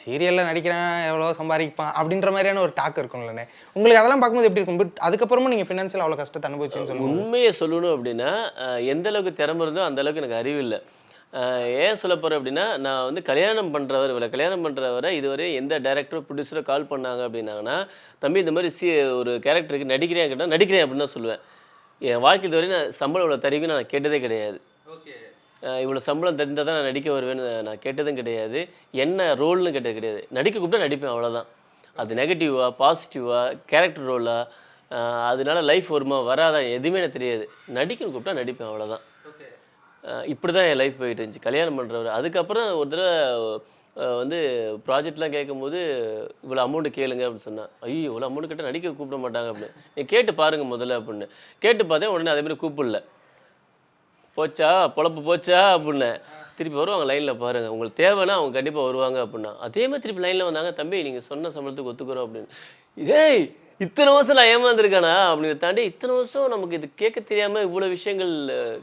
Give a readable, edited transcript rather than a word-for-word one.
சீரியல்ல நடிக்கிறேன் எவ்வளோ சம்பாதிப்பான் அப்படின்ற மாதிரியான ஒரு டாக் இருக்கும்லண்ணே. உங்களுக்கு அதெல்லாம் பார்க்கும்போது எப்படி இருக்கும்? பட் அதுக்கப்புறமும் நீங்க ஃபினான்ஷியல் அவ்வளோ கஷ்டத்தை அனுபவிச்சேன்னு சொல்லும்போது உண்மையை சொல்லணும் அப்படின்னா, எந்த அளவுக்கு திறமை இருந்தோ அந்த அளவுக்கு எனக்கு அறிவு இல்ல. ஏன் சொல்லப் போறேன் அப்படின்னா, நான் வந்து கல்யாணம் பண்றவரை இதுவரை எந்த டைரக்டரோ, ப்ரொடியூசரோ கால் பண்ணாங்க அப்படின்னாங்கன்னா, "தம்பி இந்த மாரி ஒரு கேரக்டருக்கு நடிக்கிறியா?" கேட்டா, "நடிக்கிறேன்" அப்படின்னு தான் சொல்லுவேன். என் வாழ்க்கை இதுவரை நான் சம்பளம் இவ்வளோ தருவீன்னு நான் கேட்டதே கிடையாது. இவ்வளோ சம்பளம் தந்தா தான் நான் நடிக்க வருவேன்னு நான் கேட்டதும் கிடையாது. என்ன ரோல்னு கேட்டது கிடையாது. நடிக்க கூப்பிட்டா நடிப்பேன் அவ்வளோதான். அது நெகட்டிவா, பாசிட்டிவா, கேரக்டர் ரோலா, அதனால லைஃப் வருமா, வராதா எதுவுமே எனக்கு தெரியாது. நடிக்கன்னு கூப்பிட்டா நடிப்பேன் அவ்வளோதான். இப்படி தான் என் லைஃப் போயிட்டு இருந்துச்சு. கல்யாணம் பண்ணுறவரு. அதுக்கப்புறம் ஒரு தடவ வந்து ப்ராஜெக்ட்லாம் கேட்கும்போது, "இவ்வளோ அமௌண்ட் கேளுங்க" அப்படின்னு சொன்னா. "ஐயோ! இவ்வளோ அமௌண்ட் கேட்டா நடிக்க கூப்பிட மாட்டாங்க" அப்படின்னு. "நீங்க கேட்டு பாருங்க முதல்ல" அப்படின்னு. கேட்டு பார்த்தேன். உடனே அதே மாரி கூப்பிடல. "போச்சா? பொழப்பு போச்சா?" அப்படின்னேன். திருப்பி வருவாங்க லைன்ல பாருங்க. உங்களுக்கு தேவைன்னா அவங்க கண்டிப்பா வருவாங்க அப்படின்னா. அதே மாரி திருப்பி லைன்ல வந்தாங்க. "தம்பி நீங்க சொன்ன சம்பளத்துக்கு ஒத்துக்கிறோம்" அப்படின்னு. டேய்! இத்தன வருஷம் நான் ஏமாந்துருக்கேனா? அப்படின்னு தாண்டி இத்தன வருஷம் நமக்கு இது கேட்க தெரியாம இவ்வளோ விஷயங்கள்